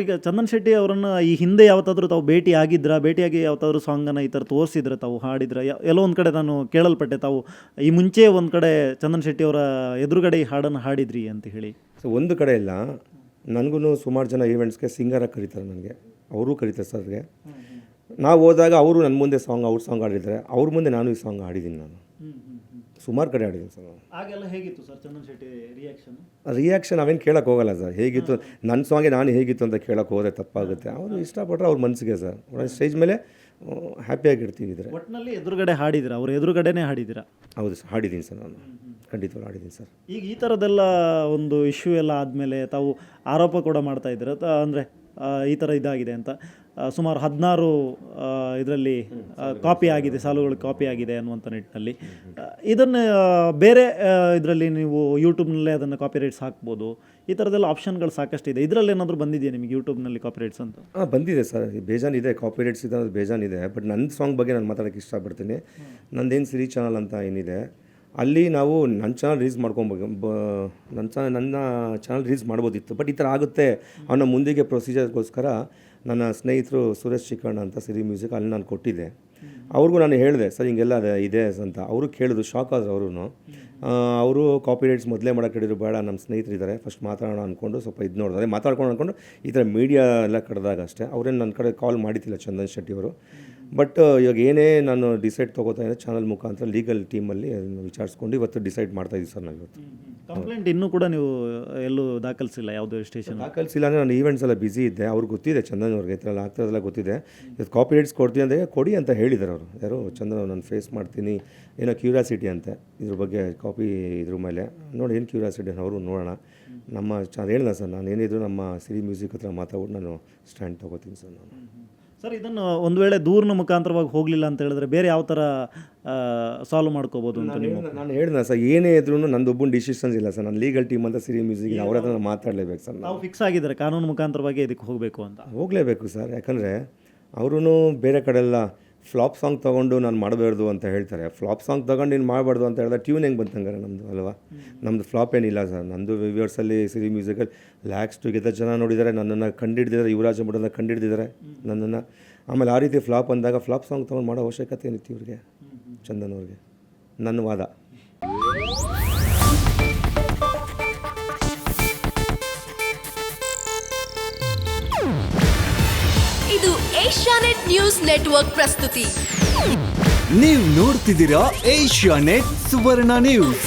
ಈಗ ಚಂದನ್ ಶೆಟ್ಟಿ ಅವರನ್ನು ಈ ಹಿಂದೆ ಯಾವತ್ತಾದರೂ ತಾವು ಭೇಟಿಯಾಗಿ ಯಾವತ್ತಾದರೂ ಸಾಂಗನ್ನು ಈ ಥರ ತೋರಿಸಿದ್ರೆ, ತಾವು ಹಾಡಿದ್ರೆ? ಎಲ್ಲೋ ಒಂದು ಕಡೆ ನಾನು ಕೇಳಲ್ಪಟ್ಟೆ, ತಾವು ಈ ಮುಂಚೆ ಒಂದು ಕಡೆ ಚಂದನ್ ಶೆಟ್ಟಿ ಅವರ ಎದುರುಗಡೆ ಈ ಹಾಡನ್ನು ಹಾಡಿದ್ರಿ ಅಂತ ಹೇಳಿ. ಸೊ ಒಂದು ಕಡೆ ಇಲ್ಲ, ನನಗೂ ಸುಮಾರು ಜನ ಈವೆಂಟ್ಸ್ಗೆ ಸಿಂಗರಾಗಿ ಕರೀತಾರೆ, ನನಗೆ ಅವರು ಕರೀತಾರೆ ಸರ್ಗೆ. ನಾವು ಹೋದಾಗ ಅವರು ನನ್ನ ಮುಂದೆ ಅವ್ರ ಸಾಂಗ್ ಹಾಡಿದ್ದಾರೆ, ಅವ್ರ ಮುಂದೆ ನಾನು ಈ ಸಾಂಗ್ ಹಾಡಿದ್ದೀನಿ. ನಾನು ಸುಮಾರು ಕಡೆ ಹಾಡಿದ್ದೀನಿ ಸರ್. ಆಗೆಲ್ಲ ಹೇಗಿತ್ತು ಸರ್ ಚಂದನ್ ಶೆಟ್ಟಿ ರಿಯಾಕ್ಷನ್ ನಾವೇನು ಕೇಳೋಕೆ ಹೋಗಲ್ಲ ಸರ್. ಹೇಗಿತ್ತು ನನ್ನ ಸಾಂಗೆ ನಾನು ಹೇಗಿತ್ತು ಅಂತ ಕೇಳೋಕೆ ಹೋದರೆ ತಪ್ಪಾಗುತ್ತೆ. ಅವರು ಇಷ್ಟಪಟ್ಟರೆ ಅವ್ರ ಮನಸ್ಸಿಗೆ ಸರ್, ಸ್ಟೇಜ್ ಮೇಲೆ ಹ್ಯಾಪಿಯಾಗಿರ್ತೀವಿ. ಇದ್ರೆ ಒಟ್ಟಿನಲ್ಲಿ ಎದುರುಗಡೆ ಹಾಡಿದಿರ, ಅವ್ರ ಎದುರುಗಡೆನೇ ಹಾಡಿದಿರ? ಹೌದು ಸರ್, ಹಾಡಿದ್ದೀನಿ ಸರ್, ನಾನು ಖಂಡಿತವಾಗಿ ಹಾಡಿದ್ದೀನಿ ಸರ್. ಈಗ ಈ ಥರದ್ದೆಲ್ಲ ಒಂದು ಇಶ್ಯೂ ಎಲ್ಲ ಆದಮೇಲೆ ತಾವು ಆರೋಪ ಕೂಡ ಮಾಡ್ತಾ ಇದ್ದೀರ, ಅಂದರೆ ಈ ಥರ ಇದಾಗಿದೆ ಅಂತ. ಸುಮಾರು 16 ಇದರಲ್ಲಿ ಕಾಪಿ ಆಗಿದೆ, ಸಾಲುಗಳು ಕಾಪಿ ಆಗಿದೆ ಅನ್ನುವಂಥ ನಿಟ್ಟಿನಲ್ಲಿ. ಇದನ್ನು ಬೇರೆ ಇದರಲ್ಲಿ ನೀವು ಯೂಟ್ಯೂಬ್ನಲ್ಲೇ ಅದನ್ನು ಕಾಪಿ ರೈಟ್ಸ್ ಹಾಕ್ಬೋದು, ಈ ಥರದ್ದೆಲ್ಲ ಆಪ್ಷನ್ಗಳು ಸಾಕಷ್ಟಿದೆ. ಇದರಲ್ಲಿ ಏನಾದರೂ ಬಂದಿದೆಯಾ ನಿಮಗೆ ಯೂಟ್ಯೂಬ್ನಲ್ಲಿ ಕಾಪಿ ರೈಟ್ಸ್ ಅಂತ? ಬಂದಿದೆ ಸರ್, ಬೇಜಾನಿದೆ, ಕಾಪಿ ರೈಟ್ಸ್ ಇದೆ, ಅದು ಬೇಜಾನಿದೆ. ಬಟ್ ನನ್ನ ಸಾಂಗ್ ಬಗ್ಗೆ ನಾನು ಮಾತಾಡೋಕ್ಕೆ ಇಷ್ಟಪಡ್ತೀನಿ. ನಂದೇನು ಸಿರಿ ಚಾನಲ್ ಅಂತ ಏನಿದೆ, ಅಲ್ಲಿ ನಾವು ನನ್ನ ಚಾನಲ್ ರಿಲೀಸ್ ನನ್ನ ಚಾನಲ್ ರಿಲೀಸ್ ಮಾಡ್ಬೋದಿತ್ತು. ಬಟ್ ಈ ಥರ ಆಗುತ್ತೆ ಅನ್ನೋ ಮುಂದಿಗೆ ಪ್ರೊಸೀಜರ್ಗೋಸ್ಕರ ನನ್ನ ಸ್ನೇಹಿತರು ಸುರೇಶ್ ಚಿಕ್ಕಣ್ಣ ಅಂತ ಸಿರಿ ಮ್ಯೂಸಿಕ್, ಅಲ್ಲಿ ನಾನು ಕೊಟ್ಟಿದ್ದೆ. ಅವ್ರಿಗೂ ನಾನು ಹೇಳಿದೆ ಸರ್ ಹಿಂಗೆಲ್ಲ ಇದೆ ಅಂತ. ಅವರು ಕೇಳಿದ್ರು, ಶಾಕ್ ಆದರು ಅವರು ಕಾಪಿ ರೈಟ್ಸ್ ಮೊದಲೇ ಮಾಡೋಕ್ಕೆ ಹೇಳಿದ್ರು. ಬೇಡ, ನಮ್ಮ ಸ್ನೇಹಿತರಿದ್ದಾರೆ, ಫಸ್ಟ್ ಮಾತಾಡೋಣ ಅಂದ್ಕೊಂಡು ಸ್ವಲ್ಪ ಇದು ನೋಡಿದ್ರೆ ಮಾತಾಡ್ಕೊಂಡು ಅಂದ್ಕೊಂಡು ಈ ಥರ ಮೀಡಿಯಾ ಎಲ್ಲ ಕರೆದಾಗ ಅಷ್ಟೇ. ಅವರೇನು ನನ್ನ ಕಡೆ ಕಾಲ್ ಮಾಡಿದ್ದಿಲ್ಲ ಚಂದನ್ ಶೆಟ್ಟಿ ಅವರು. ಬಟ್ ಇವಾಗ ಏನೇ ನಾನು ಡಿಸೈಡ್ ತೊಗೋತಾ ಇದ್ದೆ ಚಾನಲ್ ಮುಖಾಂತರ ಲೀಗಲ್ ಟೀಮಲ್ಲಿ ಅದನ್ನು ವಿಚಾರಿಸ್ಕೊಂಡು ಇವತ್ತು ಡಿಸೈಡ್ ಮಾಡ್ತಾಯಿದ್ದೀವಿ ಸರ್. ನಾವು ಇವತ್ತು ಕಂಪ್ಲೇಂಟ್ ಇನ್ನೂ ಕೂಡ ನೀವು ಎಲ್ಲೂ ದಾಖಲಿಸಿಲ್ಲ? ಯಾವುದೇ ಸ್ಟೇಷನ್ ದಾಖಲಿಸಿಲ್ಲ ಅಂದರೆ ನಾನು ಈವೆಂಟ್ಸ್ ಎಲ್ಲ ಬ್ಯುಸಿ ಇದ್ದೆ. ಅವ್ರಿಗೆ ಗೊತ್ತಿದೆ, ಚಂದನ್ ಅವ್ರಿಗೆ ಈ ಥರ ಎಲ್ಲ ಆಗ್ತಾರಲ್ಲ ಗೊತ್ತಿದೆ. ಇವತ್ತು ಕಾಪಿ ರೈಟ್ಸ್ ಕೊಡ್ತೀನಿ ಅಂದರೆ ಕೊಡಿ ಅಂತ ಹೇಳಿದ್ದಾರೆ ಅವರು. ಯಾರು ಚಂದನ್, ನಾನು ಫೇಸ್ ಮಾಡ್ತೀನಿ, ಏನೋ ಕ್ಯೂರಿಯಾಸಿಟಿ ಅಂತೆ ಇದ್ರ ಬಗ್ಗೆ, ಕಾಪಿ ಇದ್ರ ಮೇಲೆ ನೋಡಿ ಏನು ಕ್ಯೂರಿಯಾಸಿಟಿ ಅವರು ನೋಡೋಣ. ನಮ್ಮ ಹೇಳಿಲ್ಲ ಸರ್, ನಾನು ಏನಿದ್ರು ನಮ್ಮ ಸಿರಿ ಮ್ಯೂಸಿಕ್ ಹತ್ರ ಮಾತಾಡ್ಬಿಟ್ಟು ನಾನು ಸ್ಟ್ಯಾಂಡ್ ತೊಗೋತೀನಿ ಸರ್. ನಾನು ಸರ್ ಇದನ್ನು ಒಂದು ವೇಳೆ ದೂರಿನ ಮುಖಾಂತರವಾಗಿ ಹೋಗಲಿಲ್ಲ ಅಂತ ಹೇಳಿದ್ರೆ ಬೇರೆ ಯಾವ ಥರ ಸಾಲ್ವ್ ಮಾಡ್ಕೋಬೋದು ಅಂತ ನಾನು ಹೇಳಿದೆ ಸರ್. ಏನೇ ಇದ್ರೂ ನಂದೊಬ್ಬನ ಡಿಸಿಷನ್ಸ್ ಇಲ್ಲ ಸರ್. ನಾನು ಲೀಗಲ್ ಟೀಮ್ ಅಂತ ಸಿರಿ ಮ್ಯೂಸಿಕ್ ಅವ್ರ ಹತ್ರ ಮಾತಾಡಲೇಬೇಕು ಸರ್. ನಾವು ಫಿಕ್ಸ್ ಆಗಿದ್ದಾರೆ ಕಾನೂನು ಮುಖಾಂತರವಾಗಿ ಇದಕ್ಕೆ ಹೋಗಬೇಕು ಅಂತ? ಹೋಗಲೇಬೇಕು ಸರ್, ಯಾಕಂದರೆ ಅವರು ಬೇರೆ ಕಡೆ ಎಲ್ಲ ಫ್ಲಾಪ್ ಸಾಂಗ್ ತೊಗೊಂಡು ನಾನು ಮಾಡಬಾರ್ದು ಅಂತ ಹೇಳ್ತಾರೆ. ಫ್ಲಾಪ್ ಸಾಂಗ್ ತೊಗೊಂಡು ನೀನು ಮಾಡಬಾರ್ದು ಅಂತ ಹೇಳಿದ್ರೆ ಟ್ಯೂನ್ ಹೆಂಗೆ ಬಂತಂಗಾರೆ ನಮ್ಮದು ಅಲ್ವಾ? ನಮ್ಮದು ಫ್ಲಾಪ್ ಏನಿಲ್ಲ ಸರ್. ನಂದು ವ್ಯೂವರ್ಸಲ್ಲಿ ಸಿರಿ ಮ್ಯೂಸಿಕಲ್ಲಿ ಲ್ಯಾಕ್ಸ್ ಟುಗೆದರ್ ಜನ ನೋಡಿದ್ದಾರೆ, ನನ್ನನ್ನು ಕಂಡಿಡ್ದಿದ್ದಾರೆ, ಯುವರಾಜ್ ಮಠನ ಕಂಡಿಡ್ದಿದ್ದಾರೆ ನನ್ನನ್ನು. ಆಮೇಲೆ ಆ ರೀತಿ ಫ್ಲಾಪ್ ಅಂದಾಗ ಫ್ಲಾಪ್ ಸಾಂಗ್ ತೊಗೊಂಡು ಮಾಡೋ ಅವಶ್ಯಕತೆ ಏನಿತ್ತು ಇವ್ರಿಗೆ, ಚಂದನ್ ಅವ್ರಿಗೆ? ನನ್ನ ವಾದ. ಇದು ಏಷ್ಯಾನೆಟ್ ನ್ಯೂಸ್ ನೆಟ್ವರ್ಕ್ ಪ್ರಸ್ತುತಿ. ನೀವು ನೋಡ್ತಿದ್ದೀರಾ ಏಷ್ಯಾನೆಟ್ ಸುವರ್ಣ ನ್ಯೂಸ್.